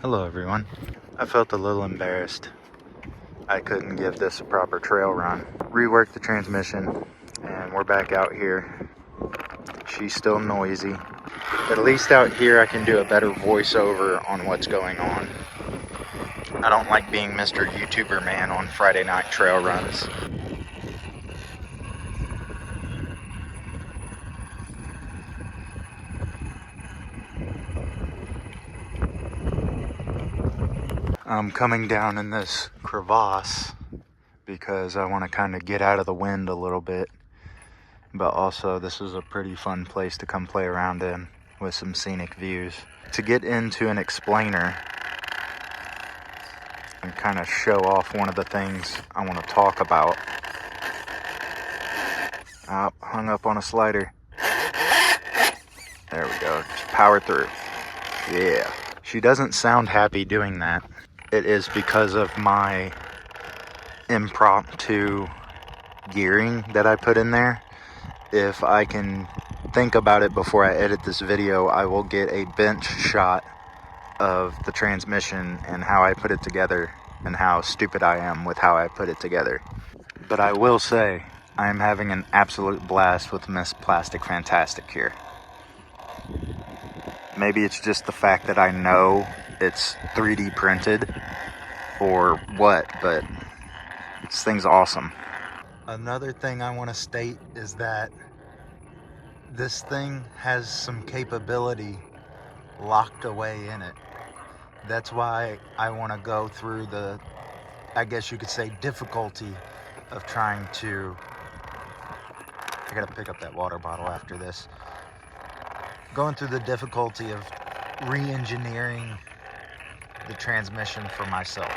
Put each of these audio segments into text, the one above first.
Hello everyone. I felt a little embarrassed. I couldn't give this a proper trail run. Reworked the transmission and we're back out here. She's still noisy. But at least out here I can do a better voiceover on what's going on. I don't like being Mr. YouTuber man on Friday night trail runs. I'm coming down in this crevasse because I want to kind of get out of the wind a little bit. But also this is a pretty fun place to come play around in with some scenic views. To get into an explainer and kind of show off one of the things I want to talk about. Hung up on a slider. There we go, just power through. Yeah. She doesn't sound happy doing that. It is because of my impromptu gearing that I put in there. If I can think about it before I edit this video, I will get a bench shot of the transmission and how I put it together and how stupid I am with how I put it together. But I will say, I am having an absolute blast with Miss Plastic Fantastic here. Maybe it's just the fact that I know it's 3D printed or what, but this thing's awesome. Another thing I want to state is that this thing has some capability locked away in it. That's why I want to go through the, I guess you could say, difficulty of trying to, I gotta pick up that water bottle after this. Going through the difficulty of re-engineering the transmission for myself.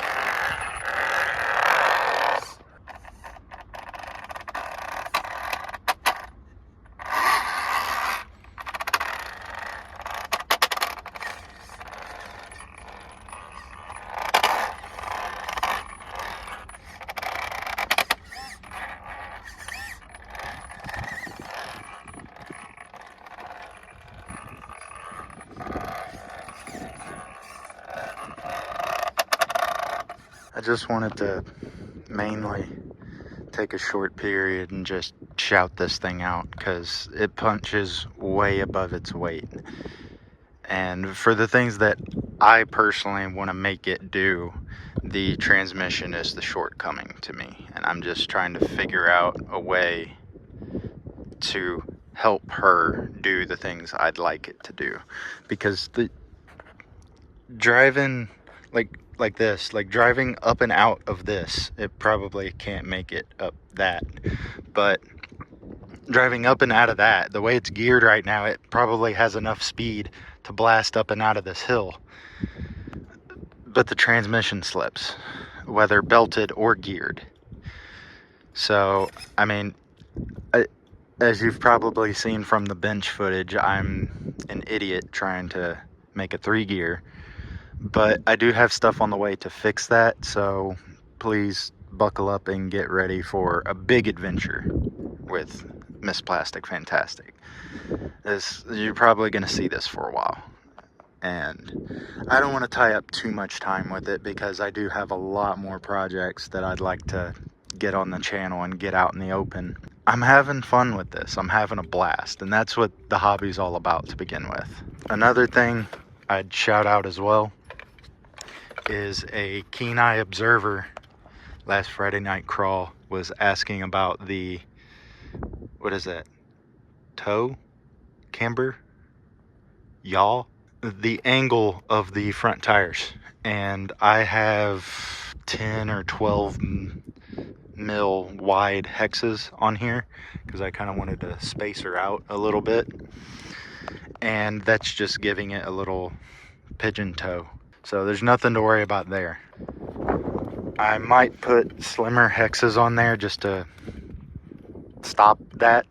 I just wanted to mainly take a short period and just shout this thing out because it punches way above its weight. And for the things that I personally want to make it do, the transmission is the shortcoming to me. And I'm just trying to figure out a way to help her do the things I'd like it to do. Because the driving like this, like driving up and out of this, it probably can't make it up that, but driving up and out of that, the way it's geared right now, it probably has enough speed to blast up and out of this hill. But the transmission slips, whether belted or geared. So I mean, as you've probably seen from the bench footage, I'm an idiot trying to make a 3-gear. But I do have stuff on the way to fix that, so please buckle up and get ready for a big adventure with Miss Plastic Fantastic. You're probably going to see this for a while. And I don't want to tie up too much time with it because I do have a lot more projects that I'd like to get on the channel and get out in the open. I'm having fun with this. I'm having a blast, and that's what the hobby's all about to begin with. Another thing I'd shout out as well is a keen eye observer last Friday night crawl was asking about the, what is that, toe camber, yaw, the angle of the front tires. And I have 10 or 12 mil wide hexes on here because I kind of wanted to space her out a little bit, and that's just giving it a little pigeon toe. So there's nothing to worry about there. I might put slimmer hexes on there just to stop that,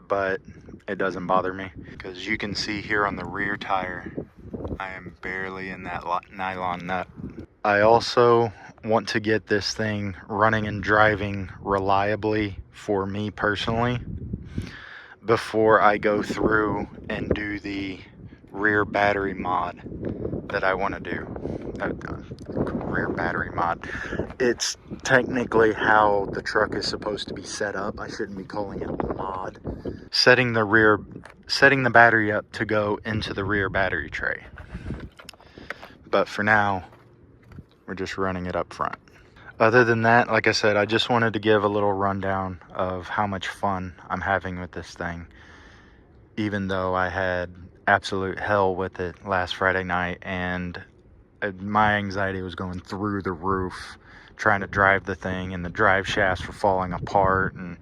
but it doesn't bother me because you can see here on the rear tire, I am barely in that nylon nut. I also want to get this thing running and driving reliably for me personally before I go through and do the rear battery mod that I want to do. Rear battery mod. It's technically how the truck is supposed to be set up. I shouldn't be calling it a mod. Setting the battery up to go into the rear battery tray. But for now, we're just running it up front. Other than that, like I said, I just wanted to give a little rundown of how much fun I'm having with this thing. Even though I had absolute hell with it last Friday night, and my anxiety was going through the roof trying to drive the thing, and the drive shafts were falling apart, and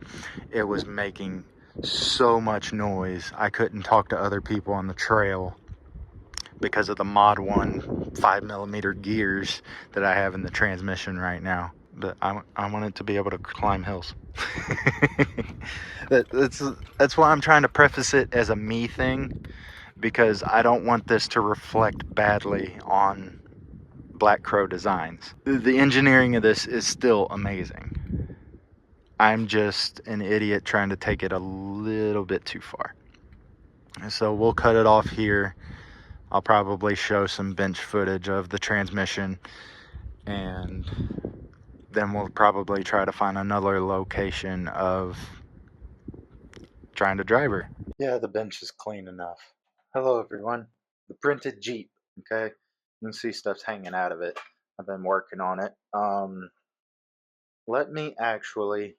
it was making so much noise. I couldn't talk to other people on the trail because of the Mod 1 5mm gears that I have in the transmission right now. But I want it to be able to climb hills. That's why I'm trying to preface it as a me thing, because I don't want this to reflect badly on Black Crow Designs. The engineering of this is still amazing. I'm just an idiot trying to take it a little bit too far. So we'll cut it off here. I'll probably show some bench footage of the transmission, and then we'll probably try to find another location of trying to drive her. Yeah, the bench is clean enough. Hello everyone. The printed Jeep, okay? You can see stuff's hanging out of it. I've been working on it. Let me actually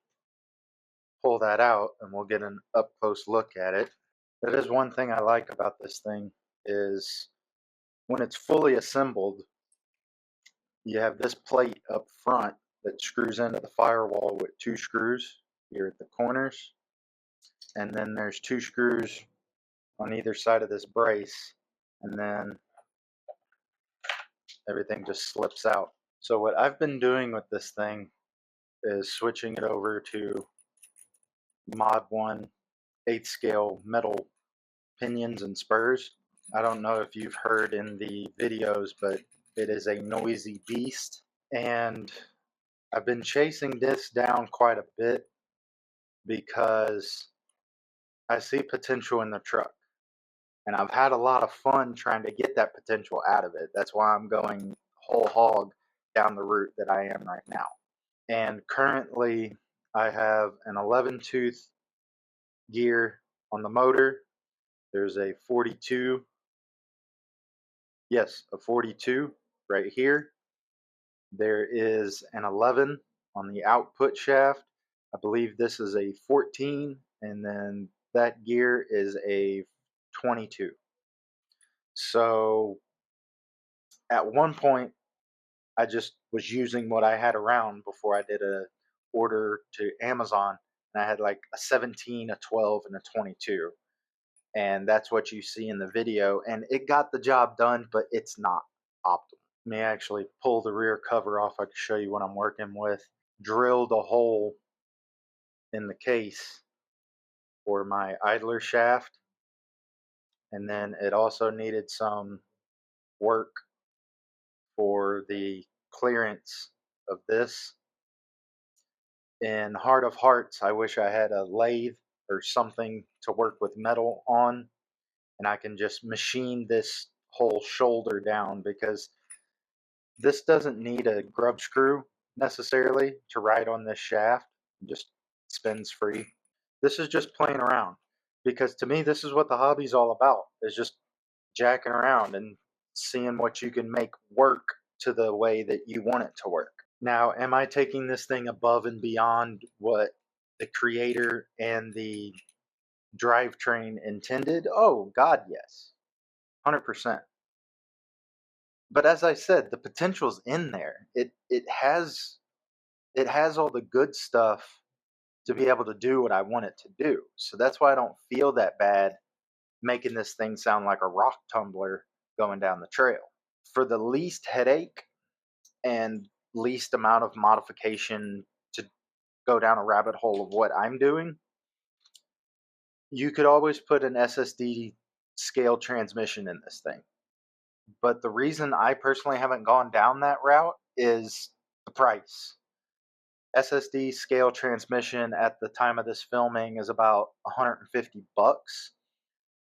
pull that out and we'll get an up close look at it. That is one thing I like about this thing, is when it's fully assembled, you have this plate up front that screws into the firewall with 2 screws here at the corners, and then there's 2 screws on either side of this brace, and then everything just slips out. So what I've been doing with this thing is switching it over to Mod 1 8th scale metal pinions and spurs. I don't know if you've heard in the videos, but it is a noisy beast, and I've been chasing this down quite a bit because I see potential in the truck, and I've had a lot of fun trying to get that potential out of it. That's why I'm going whole hog down the route that I am right now. And currently I have an 11 tooth gear on the motor. There's a 42, yes, a 42 right here. There is an 11 on the output shaft. I believe this is a 14, and then that gear is a 22. So at one point, I just was using what I had around before I did a order to Amazon, and I had like a 17, a 12, and a 22. And that's what you see in the video, and it got the job done, but it's not optimal. Let me actually pull the rear cover off. I can show you what I'm working with. Drilled a hole in the case for my idler shaft, and then it also needed some work for the clearance of this. In heart of hearts, I wish I had a lathe or something to work with metal on, and I can just machine this whole shoulder down, because this doesn't need a grub screw necessarily to ride on this shaft. It just spins free. This is just playing around, because to me this is what the hobby's all about, is just jacking around and seeing what you can make work to the way that you want it to work. Now, am I taking this thing above and beyond what the creator and the drivetrain intended? Oh God, yes, 100%. But as I said, the potential's in there. It has all the good stuff to be able to do what I want it to do. So that's why I don't feel that bad making this thing sound like a rock tumbler going down the trail. For the least headache and least amount of modification to go down a rabbit hole of what I'm doing, you could always put an SSD scale transmission in this thing. But the reason I personally haven't gone down that route is the price. SSD scale transmission at the time of this filming is about $150.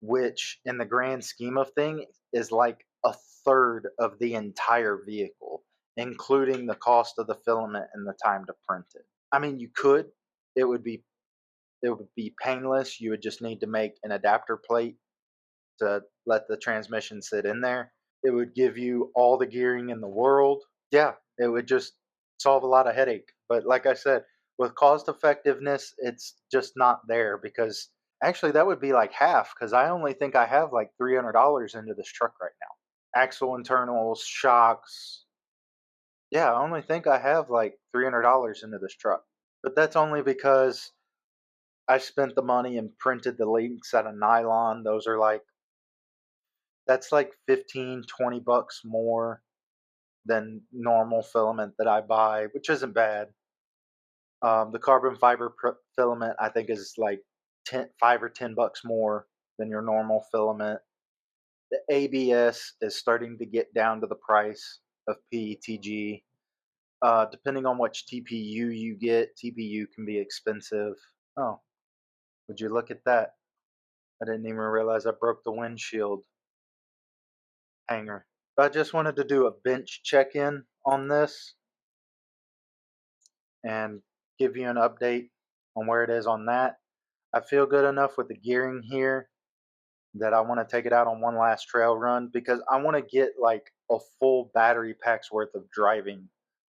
which in the grand scheme of things is like a third of the entire vehicle, including the cost of the filament and the time to print it. I mean, you could. It would be it would be painless. You would just need to make an adapter plate to let the transmission sit in there. It would give you all the gearing in the world. Yeah, it would just solve a lot of headache. But like I said, with cost effectiveness, it's just not there because actually that would be like half because I only think I have like $300 into this truck right now. Axle internals, shocks. Yeah, I only think I have like $300 into this truck. But that's only because I spent the money and printed the links out of nylon. Those are like, that's like 15, $20 more than normal filament that I buy, which isn't bad. The carbon fiber filament, I think, is like 5 or $10 more than your normal filament. The ABS is starting to get down to the price of PETG. Depending on which TPU you get, TPU can be expensive. Oh, would you look at that? I didn't even realize I broke the windshield hanger. I just wanted to do a bench check-in on this and give you an update on where it is on that. I feel good enough with the gearing here that I want to take it out on one last trail run because I want to get like a full battery pack's worth of driving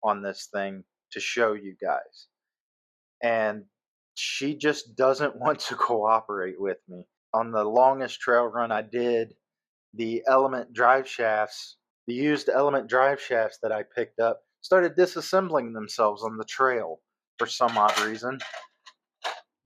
on this thing to show you guys. And she just doesn't want to cooperate with me. On the longest trail run I did, the Element drive shafts, the used Element drive shafts that I picked up, started disassembling themselves on the trail for some odd reason.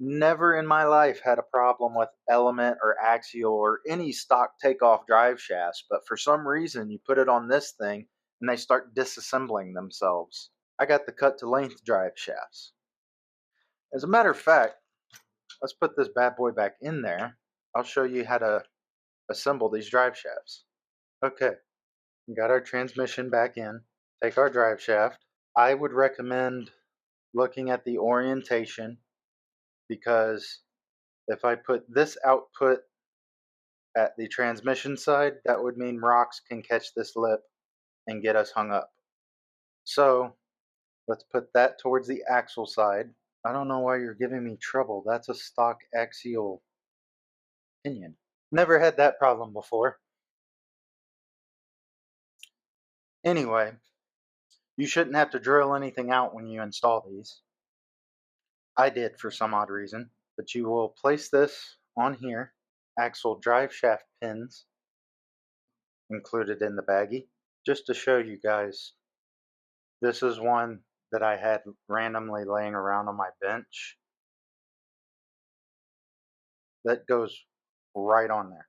Never in my life had a problem with Element or Axial or any stock takeoff drive shafts, but for some reason you put it on this thing and they start disassembling themselves. I got the cut to length drive shafts. As a matter of fact, let's put this bad boy back in there. I'll show you how to assemble these drive shafts. Okay, we got our transmission back in. Take our drive shaft. I would recommend looking at the orientation because if I put this output at the transmission side, that would mean rocks can catch this lip and get us hung up. So let's put that towards the axle side. I don't know why you're giving me trouble. That's a stock axial pinion. Never had that problem before. Anyway, you shouldn't have to drill anything out when you install these. I did for some odd reason. But you will place this on here. Axle drive shaft pins included in the baggie. Just to show you guys, this is one that I had randomly laying around on my bench. That goes right on there.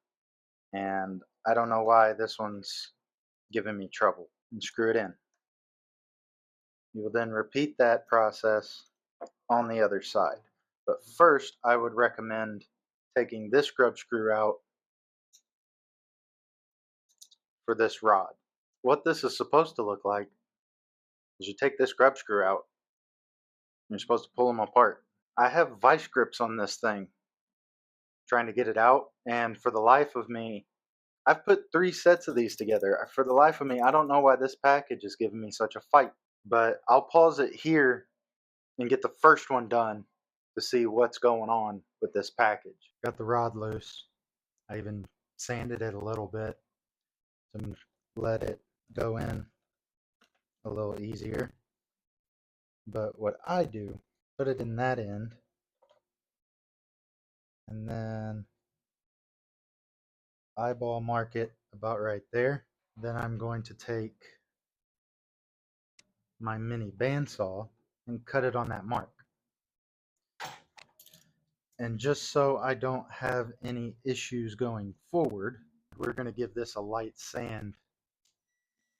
And I don't know why this one's giving me trouble. And screw it in. You will then repeat that process on the other side. But first, I would recommend taking this grub screw out for this rod. What this is supposed to look like is you take this grub screw out and you're supposed to pull them apart. I have vice grips on this thing trying to get it out, and for the life of me, I've put 3 sets of these together. For the life of me, I don't know why this package is giving me such a fight, but I'll pause it here and get the first one done to see what's going on with this package. Got the rod loose. I even sanded it a little bit to let it go in a little easier. But what I do, put it in that end, and then eyeball mark it about right there. Then I'm going to take my mini bandsaw and cut it on that mark. And just so I don't have any issues going forward, we're going to give this a light sand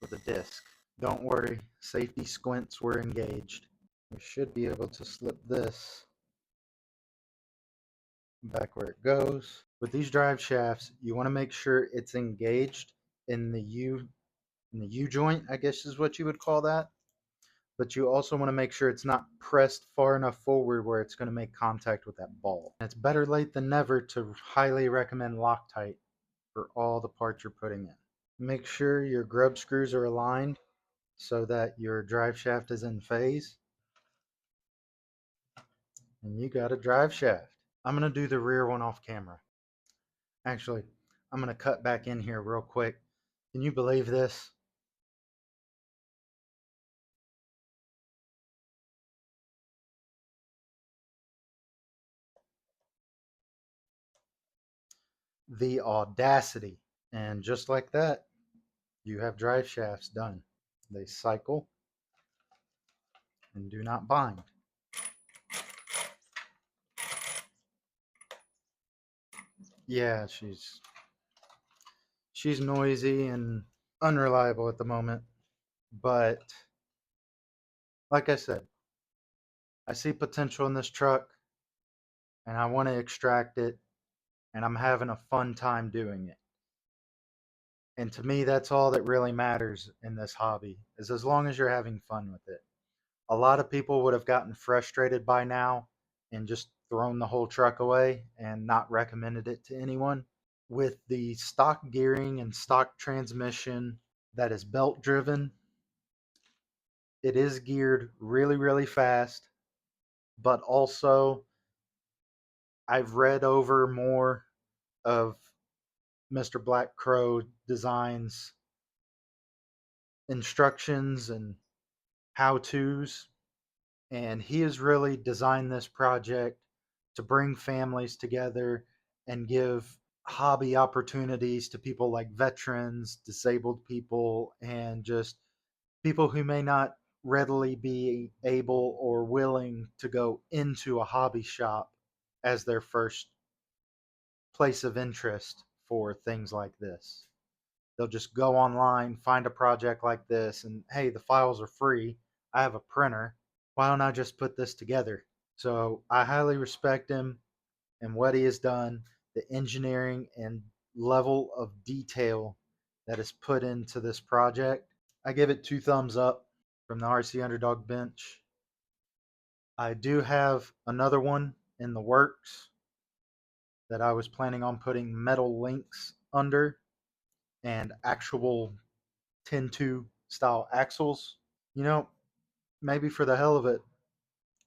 with a disc. Don't worry, safety squints were engaged. We should be able to slip this back where it goes. With these drive shafts, you want to make sure it's engaged in the U joint, I guess is what you would call that. but you also want to make sure it's not pressed far enough forward where it's going to make contact with that ball. It's better late than never to highly recommend Loctite for all the parts you're putting in. Make sure your grub screws are aligned so that your drive shaft is in phase, and you got a drive shaft. I'm going to do the rear one off camera. Actually, I'm going to cut back in here real quick. Can you believe this? The audacity. And just like that, you have drive shafts done. They cycle and do not bind. Yeah, she's noisy and unreliable at the moment, but like I said, I see potential in this truck and I want to extract it, and I'm having a fun time doing it. And to me, that's all that really matters in this hobby, is as long as you're having fun with it. A lot of people would have gotten frustrated by now and just thrown the whole truck away and not recommended it to anyone. With the stock gearing and stock transmission that is belt driven, it is geared really, really fast, but also I've read over more of Mr. Black Crow Designs instructions and how to's, and he has really designed this project to bring families together and give hobby opportunities to people like veterans, disabled people, and just people who may not readily be able or willing to go into a hobby shop as their first place of interest for things like this. They'll just go online, find a project like this, and hey, the files are free. I have a printer. Why don't I just put this together? So I highly respect him and what he has done, the engineering and level of detail that is put into this project. I give it 2 thumbs up from the RC Underdog bench. I do have another one in the works that I was planning on putting metal links under and actual 10-2 style axles. You know, maybe for the hell of it,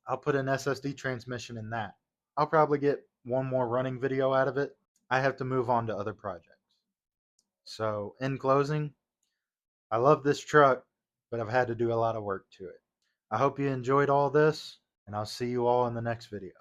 I'll put an SSD transmission in that. I'll probably get one more running video out of it. I have to move on to other projects. So, in closing, I love this truck, but I've had to do a lot of work to it. I hope you enjoyed all this, and I'll see you all in the next video.